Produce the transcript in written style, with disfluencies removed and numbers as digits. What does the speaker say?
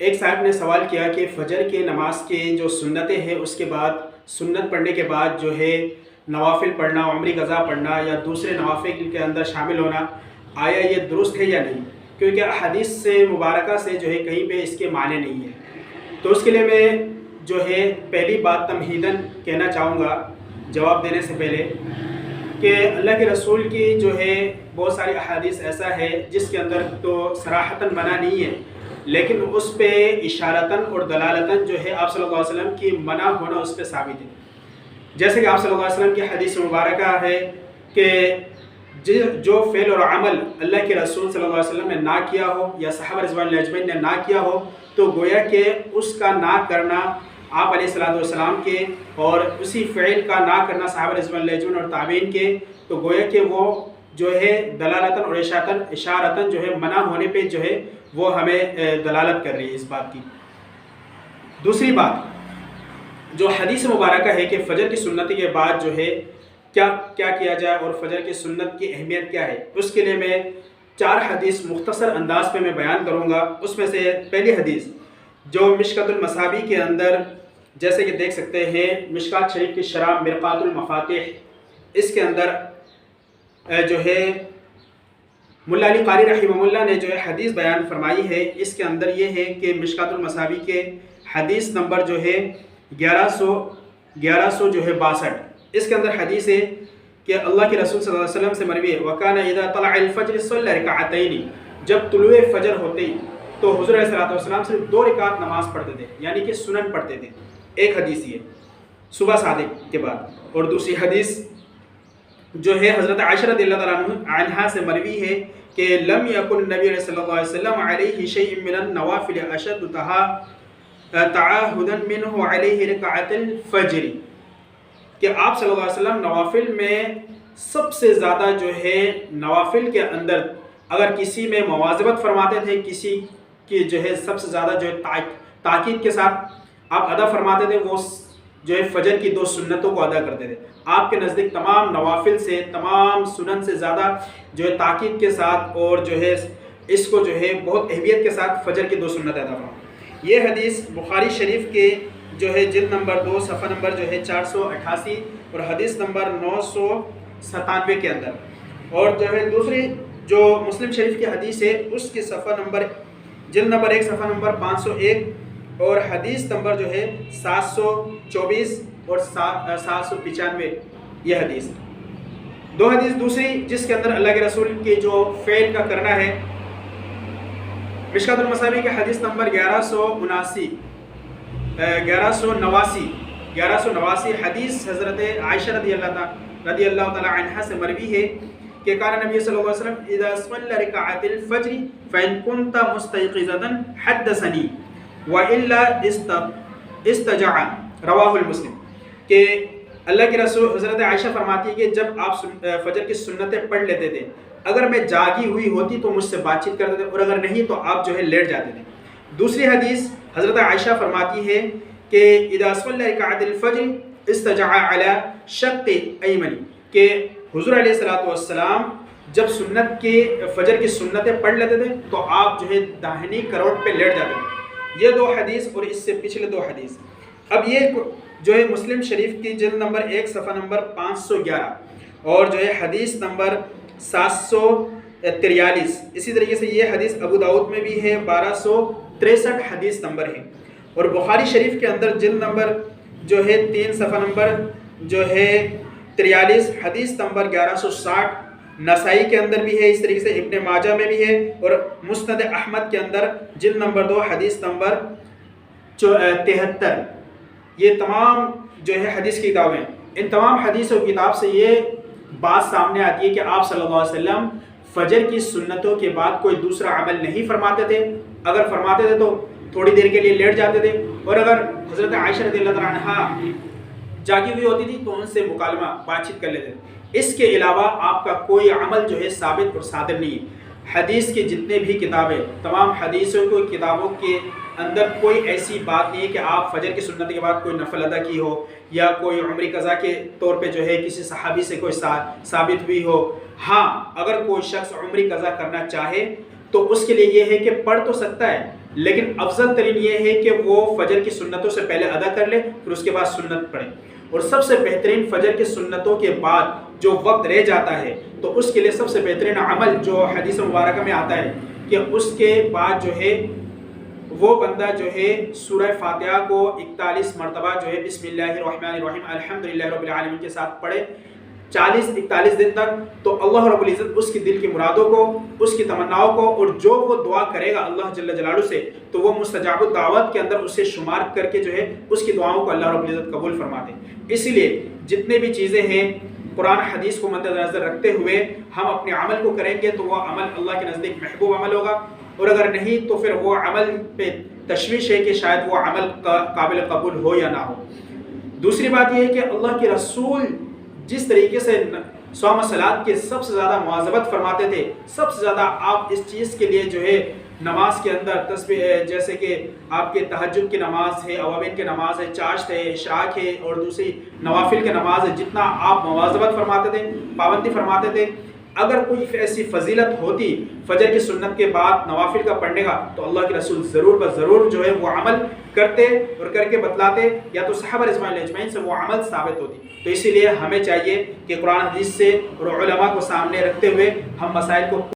ایک صاحب نے سوال کیا کہ فجر کی نماز کے جو سنتیں ہیں اس کے بعد سنت پڑھنے کے بعد جو ہے نوافل پڑھنا، عمری قضا پڑھنا یا دوسرے نوافل کے اندر شامل ہونا، آیا یہ درست ہے یا نہیں؟ کیونکہ حدیث سے مبارکہ سے جو ہے کہیں پہ اس کے معنی نہیں ہے۔ تو اس کے لیے میں جو ہے پہلی بات تمہیداً کہنا چاہوں گا جواب دینے سے پہلے کہ اللہ کے رسول کی جو ہے بہت ساری احادیث ایسا ہے جس کے اندر تو صراحتاً منع نہیں ہے، لیکن اس پہ اشارتاً اور دلالتاً جو ہے آپ صلی اللہ علیہ وسلم کی منع ہونا اس پہ ثابت ہے۔ جیسے کہ آپ صلی اللہ علیہ وسلم کی حدیث مبارکہ ہے کہ جو فعل اور عمل اللہ کے رسول صلی اللہ علیہ وسلم نے نہ کیا ہو یا صحابہ رضوان اللہ اجمعین نے نہ کیا ہو، تو گویا کہ اس کا نہ کرنا آپ علیہ الصلوۃ والسلام کے اور اسی فعل کا نہ کرنا صحابہ رضوان اللہ اجمعین اور تابعین کے، تو گویا کہ وہ جو ہے دلالتاً اور اشارتاً جو ہے منع ہونے پہ جو ہے وہ ہمیں دلالت کر رہی ہے اس بات کی۔ دوسری بات جو حدیث مبارکہ ہے کہ فجر کی سنت کے بعد جو ہے کیا کیا جائے اور فجر کی سنت کی اہمیت کیا ہے، اس کے لیے میں 4 حدیث مختصر انداز پہ میں بیان کروں گا۔ اس میں سے پہلی حدیث جو مشکۃ المصابیح کے اندر جیسے کہ دیکھ سکتے ہیں، مشکات شریف کی شرح مرقات المفاتیح، اس کے اندر جو ہے ملا علی قاری رحمہ اللہ نے جو ہے حدیث بیان فرمائی ہے۔ اس کے اندر یہ ہے کہ مشکات المصابیح کے حدیث نمبر جو ہے 1162 جو ہے 62، اس کے اندر حدیث ہے کہ اللہ کے رسول صلی اللہ علیہ وسلم سے مروی ہے وَكَانَ إِذَا طَلَعَ الْفَجْرِ صَلَّى رَكَعَتَيْنِ، جب طلوع فجر ہوتی تو حضور علیہ الصلوۃ صرف 2 رکعت نماز پڑھتے تھے، یعنی کہ سنن پڑھتے تھے۔ ایک حدیث یہ صبح صادق کے بعد، اور دوسری حدیث جو ہے حضرت عائشہ رضی اللہ تعالیٰ عنہا سے مروی ہے کہ لم یکن النبی صلی اللہ علیہ وسلم علیہ شیء من النوافل اشد تعاہدا منہ علیہ رکعت الفجر، کہ آپ صلی اللہ علیہ وسلم نوافل میں سب سے زیادہ جو ہے نوافل کے اندر اگر کسی میں مواظبت فرماتے تھے، کسی کی جو ہے سب سے زیادہ جو ہے تاکید کے ساتھ آپ ادا فرماتے تھے، وہ جو ہے فجر کی 2 سنتوں کو ادا کرتے تھے۔ آپ کے نزدیک تمام نوافل سے، تمام سنن سے زیادہ جو ہے تاکید کے ساتھ اور جو ہے اس کو جو ہے بہت اہمیت کے ساتھ فجر کی 2 سنت ادا فرماتے۔ یہ حدیث بخاری شریف کے جو ہے جلد نمبر 2 صفحہ نمبر جو ہے 488 اور حدیث نمبر 997 کے اندر، اور جو ہے دوسری جو مسلم شریف کی حدیث ہے اس کے صفحہ نمبر جلد نمبر 1 صفحہ نمبر 501 اور حدیث نمبر جو ہے 724 اور 795، یہ حدیث 2 حدیث دوسری جس کے اندر اللہ کے رسول کے جو فعل کا کرنا ہے، مشکات المصابیح کے حدیث نمبر 1189 حدیث حضرت عائشہ رضی اللہ تعالی عنہا سے مروی ہے کہ کان نبی صلی اللہ علیہ وسلم اذا صلى ركعت الفجر فان كنت مستيقظا حدثني والا استجع، رواہ المسلم، کہ اللہ کے رسول حضرت عائشہ فرماتی ہے کہ جب آپ فجر کی سنتیں پڑھ لیتے تھے، اگر میں جاگی ہوئی ہوتی تو مجھ سے بات چیت کرتے تھے، اور اگر نہیں تو آپ جو ہے لیٹ جاتے تھے۔ دوسری حدیث حضرت عائشہ فرماتی ہے کہ اذا صلی رکعت الفجر استجع علی شق ایمن، کہ حضور علیہ الصلوۃ والسلام جب سنت کے فجر کی سنتیں پڑھ لیتے تھے تو آپ جو ہے داہنی کروٹ پہ لیٹ جاتے تھے۔ یہ 2 حدیث اور اس سے پچھلے 2 حدیث۔ اب یہ جو ہے مسلم شریف کی جلد نمبر 1 صفحہ نمبر 511 اور جو ہے حدیث نمبر 743، اسی طریقے سے یہ حدیث ابو داؤد میں بھی ہے، 1263 حدیث نمبر ہے، اور بخاری شریف کے اندر جلد نمبر جو ہے 3 صفحہ نمبر جو ہے 43 حدیث نمبر 1160، نسائی کے اندر بھی ہے، اس طریقے سے ابن ماجہ میں بھی ہے، اور مسند احمد کے اندر جلد نمبر 2 حدیث نمبر 73۔ یہ تمام جو ہے حدیث کی کتابیں، ان تمام حدیث و کتاب سے یہ بات سامنے آتی ہے کہ آپ صلی اللہ علیہ وسلم فجر کی سنتوں کے بعد کوئی دوسرا عمل نہیں فرماتے تھے، اگر فرماتے تھے تو تھوڑی دیر کے لیے لیٹ جاتے تھے، اور اگر حضرت عائشہ رضی اللہ تعالیٰ عنہا جاگی ہوئی ہوتی تھی تو ان سے مکالمہ بات چیت کر لیتے تھے۔ اس کے علاوہ آپ کا کوئی عمل جو ہے ثابت اور صادر نہیں ہے۔ حدیث کی جتنے بھی کتابیں، تمام حدیثوں کو کتابوں کے اندر کوئی ایسی بات نہیں ہے کہ آپ فجر کی سنت کے بعد کوئی نفل ادا کی ہو یا کوئی عمری قضا کے طور پہ جو ہے کسی صحابی سے کوئی ثابت ہوئی ہو۔ ہاں، اگر کوئی شخص عمری قضا کرنا چاہے تو اس کے لیے یہ ہے کہ پڑھ تو سکتا ہے، لیکن افضل ترین یہ ہے کہ وہ فجر کی سنتوں سے پہلے ادا کر لے، پھر اس کے بعد سنت پڑھے۔ اور سب سے بہترین فجر کی سنتوں کے بعد جو وقت رہ جاتا ہے تو اس کے لیے سب سے بہترین عمل جو حدیث مبارکہ میں آتا ہے کہ اس کے بعد جو ہے وہ بندہ جو ہے سورہ فاتحہ کو 41 مرتبہ جو ہے بسم اللہ الرحمن الرحیم الحمدللہ رب العالمین کے ساتھ پڑھے 41 دن تک، تو اللہ رب العزت اس کی دل کی مرادوں کو، اس کی تمناؤں کو، اور جو وہ دعا کرے گا اللہ جل جلالہ سے تو وہ مستجاب الدعوت کے اندر اسے شمار کر کے جو ہے اس کی دعاؤں کو اللہ رب العزت قبول فرماتے ہیں۔ اسی لیے جتنے بھی چیزیں ہیں قرآن حدیث کو مد نظر رکھتے ہوئے ہم اپنے عمل کو کریں گے تو وہ عمل اللہ کے نزدیک محبوب عمل ہوگا، اور اگر نہیں تو پھر وہ عمل پہ تشویش ہے کہ شاید وہ عمل قابل قبول ہو یا نہ ہو۔ دوسری بات یہ ہے کہ اللہ کے رسول جس طریقے سے صوم صلات کے سب سے زیادہ مواظبت فرماتے تھے، سب سے زیادہ آپ اس چیز کے لیے جو ہے نماز کے اندر تسبیح جیسے کہ آپ کے تہجد کی نماز ہے، اوابین کی نماز ہے، چاشت ہے، اشراق ہے، اور دوسری نوافل کی نماز ہے، جتنا آپ مواظبت فرماتے تھے، پابندی فرماتے تھے، اگر کوئی ایسی فضیلت ہوتی فجر کی سنت کے بعد نوافل کا پڑھنے کا تو اللہ کے رسول ضرور ضرور جو ہے وہ عمل کرتے اور کر کے بتلاتے، یا تو صحابہ رضوان اللہ اجمعین سے وہ عمل ثابت ہوتی۔ تو اسی لیے ہمیں چاہیے کہ قرآن حدیث سے اور علماء کو سامنے رکھتے ہوئے ہم مسائل کو